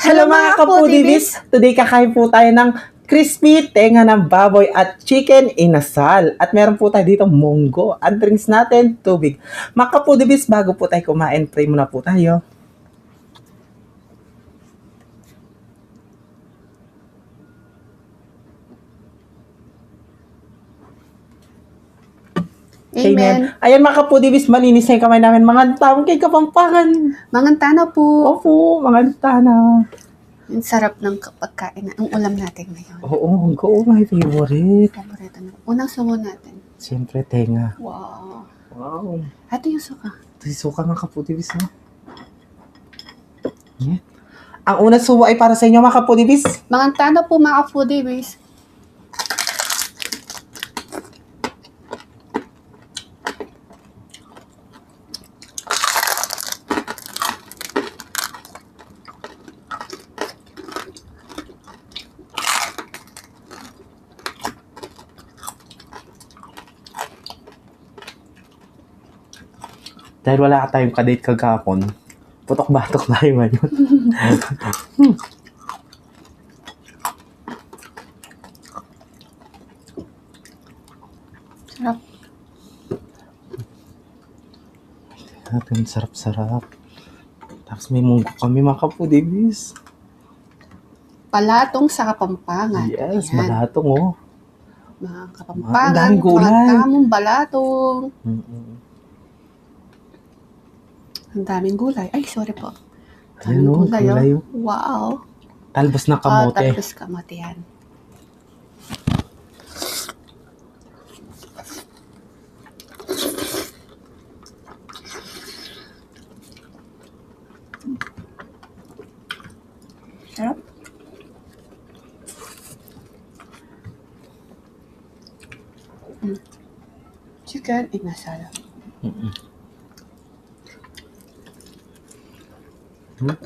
Hello mga kapudibis! Today kakain po tayo ng crispy tenga ng baboy at chicken inasal. At meron po tayo dito munggo. At drinks natin, tubig. Mga kapudibis, bago po tayo kumain, pray muna po tayo. Amen. Ayan mga kapudibis, malinis na yung kamay namin. Mga taong kay Kapampangan. Mangantana po. Opo, mga tana. Ang sarap ng pagkain, ang ulam natin ngayon. Oo, munggo, my favorite. Paborito na. Unang sumo natin. Siyempre, tenga. Wow. Wow. Ito yung suka. Ito yung suka mga kapudibis, no? Yeah. Ang unang suwa ay para sa inyo mga kapudibis. Mangantana po mga foodies. Dahil wala ka tayong kadate kagapon, putok-batok tayo ngayon. Sarap. Natin, sarap-sarap. Tapos may munggo kami mga kapudibis. Palatong sa Kapampangan. Yes, Ayan. malatong oh. Mga Ang Kapampangan. daming gulay. Mga tamong balatong. Mm-mm. Ang daming gulay. Ay, sorry po. Ayan oh, gulay oh. Wow. Talbos ng kamote. Tapos kamote yan. Sarap. Chicken inasal. Mm-mm. Taba.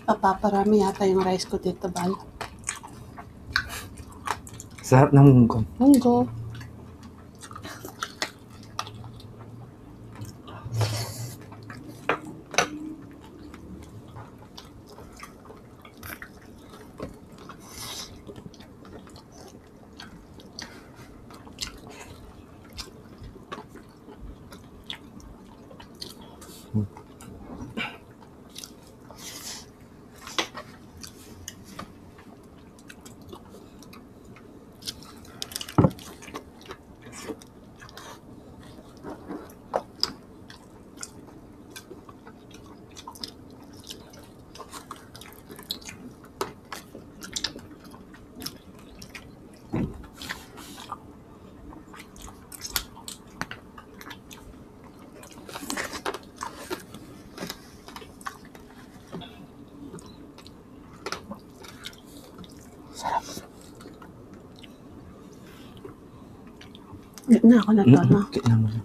Papaparami yata yung rice ko dito, Bal. Sarap ng munggo. Munggo. Hindi na ako na to, no? Tignan mo na.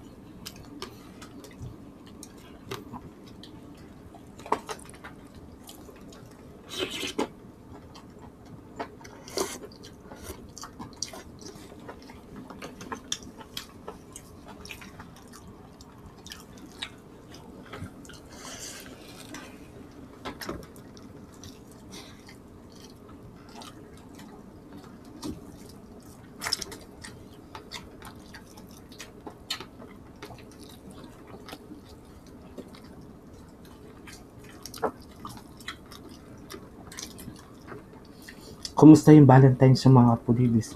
Kumusta yung Valentine's sa mga Pudibis?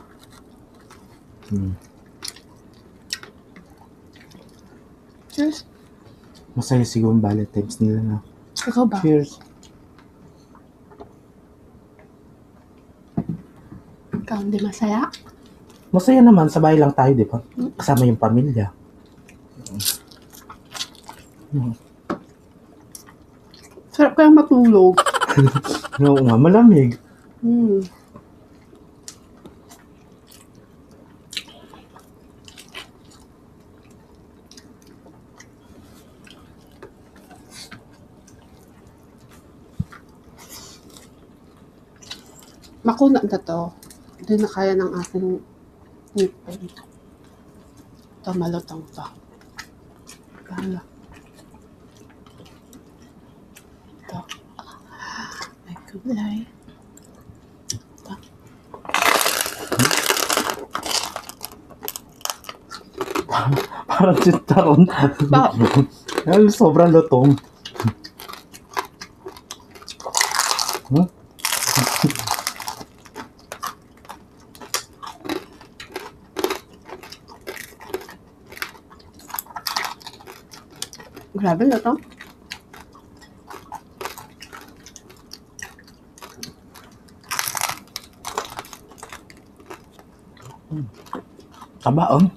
Cheers. Masaya siguro yung Valentine's nila na. Ikaw ba? Cheers. Ikaw hindi masaya? Masaya naman, sa bahay lang tayo, di ba? Kasama yung pamilya. Sarap kayang matulog. Oo nga, malamig. Hmm. Makuna na to. Hindi na kaya ng aking ngipin. Ito, malutong to. Kaya. Ito. May kulay. Ito. Parang sintaron. Ba? Ay, sobrang lutong. Grabe na to. Kabaong.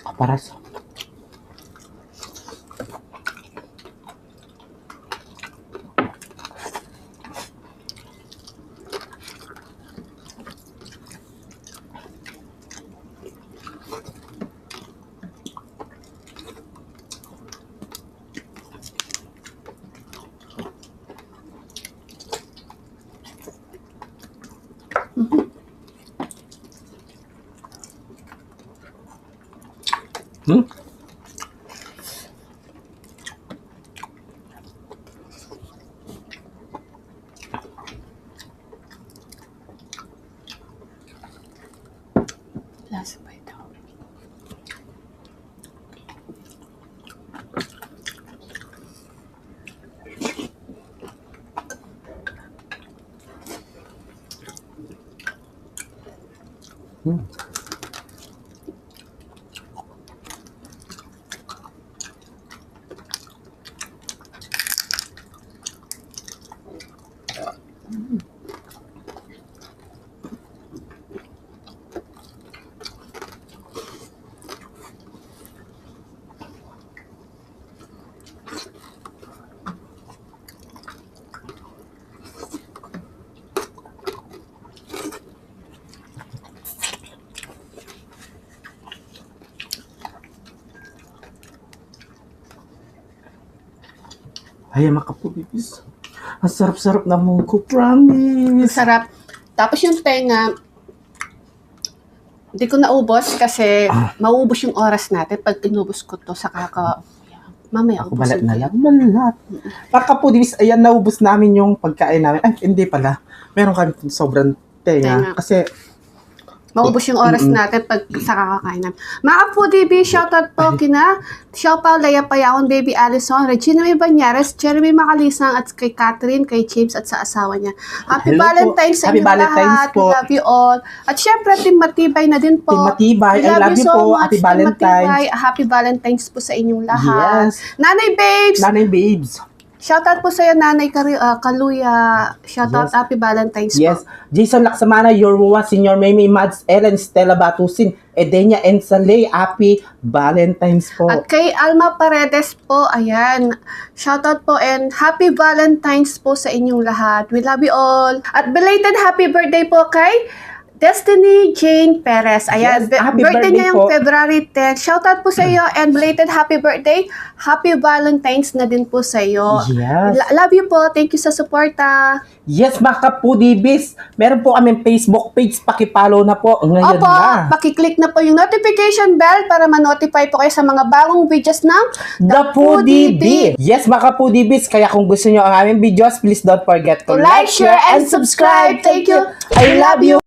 Kaparas. Ay, mga kapudibis. Ang sarap-sarap na munggo, promise. Sarap. Tapos yung tenga, hindi ko naubos kasi mauubos yung oras natin pag inubos ko to sa mamaya Ako balat na lang. Malat. Mga kapudibis, ayan, naubos namin yung pagkain namin. Ay, hindi pala. Meron kami sobrang tenga. Tenga. Kasi, Maubos yung oras natin pag sa kakakain namin. Mga Foodie B, shoutout po kina Xiao Pao, Leia Payaon, Baby Allison, Regina May Banyares, Jeremy Macalisang, at kay Catherine, kay James, at sa asawa niya. Happy Hello po. Valentine's sa Happy inyo Valentine's lahat. po. We love you all. At syempre, Team Matibay na din po. Team Matibay, We I love you so po. much, Happy Team Valentine's. Matibay. Happy Valentine's po sa inyong lahat. Yes. Nanay Babes! Nanay babes. Shoutout po sa'yo, Nanay Kaluya. Shoutout, Yes. Happy Valentine's Yes. po. Jason Laksamana, Yorwa, Senior Mimi, Mads, Ellen, Stella Batusin, Edenia, and Saleh. Happy Valentine's po. At kay Alma Paredes po, ayan. Shoutout po and happy Valentine's po sa inyong lahat. We love you all. At belated happy birthday po kay Destiny Jane Perez. Ayan, Yes, happy birthday niya yung birthday po. February 10. Shoutout po sa iyo and belated happy birthday. Happy Valentine's na din po sa iyo. Yes. Love you po. Thank you sa suporta. Yes, mga kapudibis. Meron po kaming Facebook page. Pakipollow na po. Ngayon Opo, na. pakiclick na po yung notification bell para ma-notify po kayo sa mga bagong videos ng The Foodie B. Yes, mga kapudibis. Kaya kung gusto nyo ang aming videos, please don't forget to like, share, and subscribe. Thank you. I love you.